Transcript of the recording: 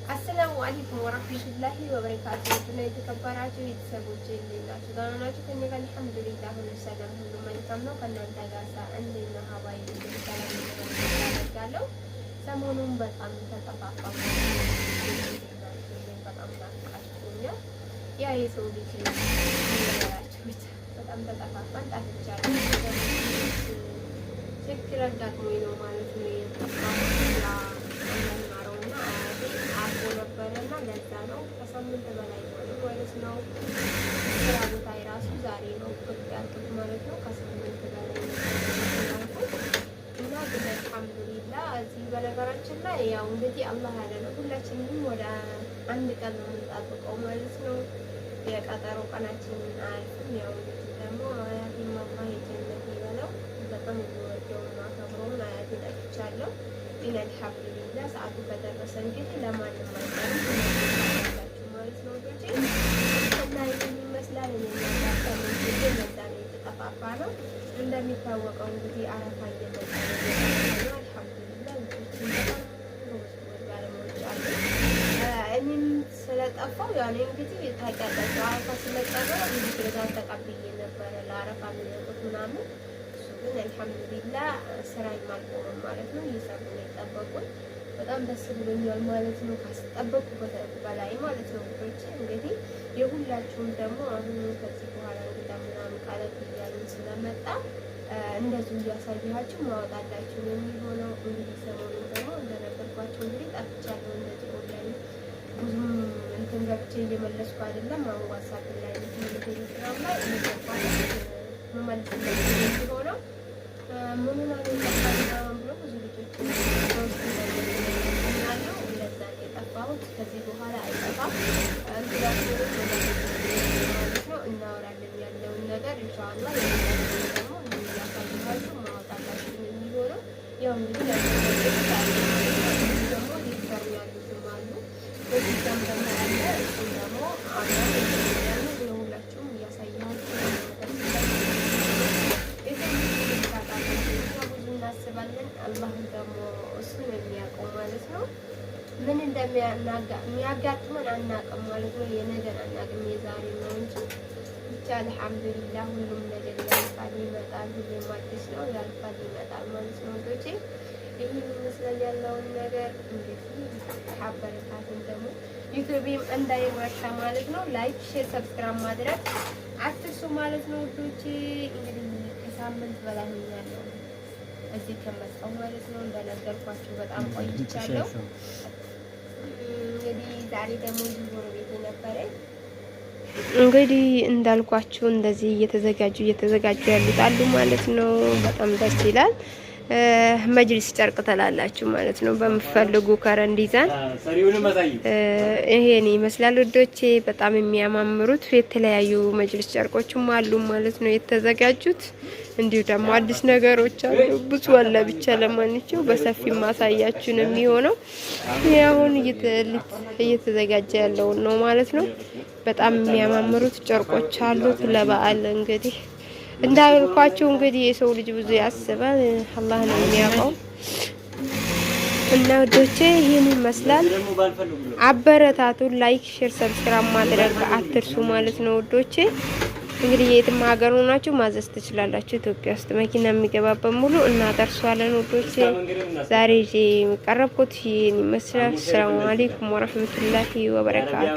አሰላሙ አለይኩም ወራህመቱላሂ ወበረካቱ። እና የተከበራችሁ ቤተሰቦቼ እንዴት ናችሁ? ደህና ናችሁ? ከእኔ ጋር አልሐምዱሊላህ ሁሉ ሰላም፣ ሁሉ መልካም ነው። ከእናንተ ጋር እንዴት ነው? ሀባይ ሰላም ያደርጋለሁ። ሰሞኑን በጣም ተጠፋፋን፣ በጣም ናፍቃችሁኛል። ያ የሰው ልጅ ነገራችሁ በጣም ተጠፋፋን፣ ጠፍቻለሁ። ችግር አጋጥሞኝ ነው ማለት ነው የጠፋሁት። ነበረና ለዛ ነው ከሳምንት በላይ ሆነ ማለት ነው። ስራ ቦታ የራሱ ዛሬ ነው ብቅ ያልኩት ማለት ነው። ከሳምንት በላይ ነው እና ግን አልሐምዱሊላህ። እዚህ በነገራችን ላይ ያው እንግዲህ አላህ ያለ ነው። ሁላችንም ወደ አንድ ቀን ነው የምንጠብቀው ማለት ነው። የቀጠሮ ቀናችን አያልፍም። ያው እንግዲህ ደግሞ አያቴም አላህ የጀነት ይበለው። በጣም የሚወደው ማከብረውን አያቴ ጠቅቻለሁ። ግን አልሐምዱሊላህ ሰዓቱ ከደረሰ እንግዲህ ለማንም አይቀርም ማለት ነው። ወዶቼ እና ይሄን ይመስላል። የሚያጋጠመው እንግዲህ ለዛ ነው የተጠፋፋ ነው። እንደሚታወቀው እንግዲህ አረፋ እየመጣ ነው። አልሐምዱሊላህ እኔም ስለጠፋው ያኔ እንግዲህ ታውቂያለሽ አረፋ ስለጠፋ እንግዲህ ስለዛን ተቀብዬ ነበረ ለአረፋ የሚመጡት ምናምን ግን አልሐምዱሊላህ ስራ ይማልቆም ማለት ነው። እየሰሩ ነው የጠበቁን። በጣም ደስ ብሎኛል ማለት ነው። ካስጠበቁበት በላይ ማለት ነው። ወዶቼ እንግዲህ የሁላችሁም ደግሞ አሁን ከዚህ በኋላ እንግዳ ምናምን ቃለት እያልን ስለመጣ እንደዚሁ እያሳየኋችሁ ማወጣላችሁ ነው የሚሆነው። እንግዲህ ሰሞኑን ደግሞ እንደነገርኳችሁ እንግዲህ ጠፍቻለሁ። እንደዚህ ኦንላይን ብዙም እንትን ገብቼ እየመለስኩ አይደለም። አሁን ዋትስአፕ ላይ ቴሌግራም ላይ መመልስለት የሚሆነው ምኑን አገኘና ብሎ ብዙ ልጆች ናለው። ለዛ ነው የጠፋሁት። ከዚህ በኋላ አይጠፋም። እንግዳችሁን ማለት ነው እናወራለን ያለውን ነገር ኢንሻአላህ። ደግሞ ያሳልፋችሁ ማወጣላችሁ የሚሆነው ያው እንግዲህ ደግሞ ሊሰሩ ያሉትም አሉ። በዚህ ደግሞ ያለ እሱ ደግሞ አሁን ሁላችሁም እያሳያችሁ እናስባለን። አላህ ደግሞ እሱ ነው የሚያውቀው ማለት ነው። ምን እንደሚያጋጥመን አናውቅም ማለት ነው። የነገር አናውቅም፣ የዛሬ ነው እንጂ ብቻ አልሐምዱሊላህ ሁሉም ነገር ያልፋል ይመጣል። ሁሌም አዲስ ነው፣ ያልፋል ይመጣል ማለት ነው። ወዶቼ ይህን ይመስላል ያለውን ነገር። እንግዲህ አበረታቱን ደግሞ ዩቲዩብም እንዳይረሳ ማለት ነው። ላይክ፣ ሼር፣ ሰብስክራይብ ማድረግ አትርሱ ማለት ነው ወዶቼ። እንግዲህ ከሳምንት በላይ ያለው እዚህ ከመጣሁ ማለት ነው። እንደነገርኳችሁ በጣም ቆይቻለሁ። እንግዲህ ዛሬ ደግሞ ጎረቤቴ ነበረኝ። እንግዲህ እንዳልኳችሁ እንደዚህ እየተዘጋጁ ያሉት አሉ ማለት ነው። በጣም ደስ ይላል። መጅሊስ ጨርቅ ተላላችሁ ማለት ነው። በመፈልጉ ከረንዲዛን ይሄን ይመስላል ወዶቼ። በጣም የሚያማምሩት የተለያዩ መጅሊስ ጨርቆችም አሉ ማለት ነው የተዘጋጁት። እንዲሁ ደግሞ አዲስ ነገሮች አሉ፣ ብዙ አለ። ብቻ ለማንኛውም በሰፊ ማሳያችሁ ነው የሚሆነው። አሁን እየተዘጋጀ ያለው ነው ማለት ነው። በጣም የሚያማምሩት ጨርቆች አሉት ለበዓል እንግዲህ እንዳልኳችሁ እንግዲህ የሰው ልጅ ብዙ ያስባል፣ አላህ ነው የሚያውቀው። እና ወዶቼ ይሄን ይመስላል። አበረታቱን። ላይክ፣ ሼር፣ ሰብስክራይብ ማድረግ አትርሱ ማለት ነው ወዶቼ። እንግዲህ የትም ሀገር ሆናችሁ ማዘዝ ትችላላችሁ። ኢትዮጵያ ውስጥ መኪና የሚገባበት ሙሉ እናደርሷለን ወዶቼ። ዛሬ ይዤ የቀረብኩት ይሄን ይመስላል። ሰላም አለይኩም ወራህመቱላሂ ወበረካቱ።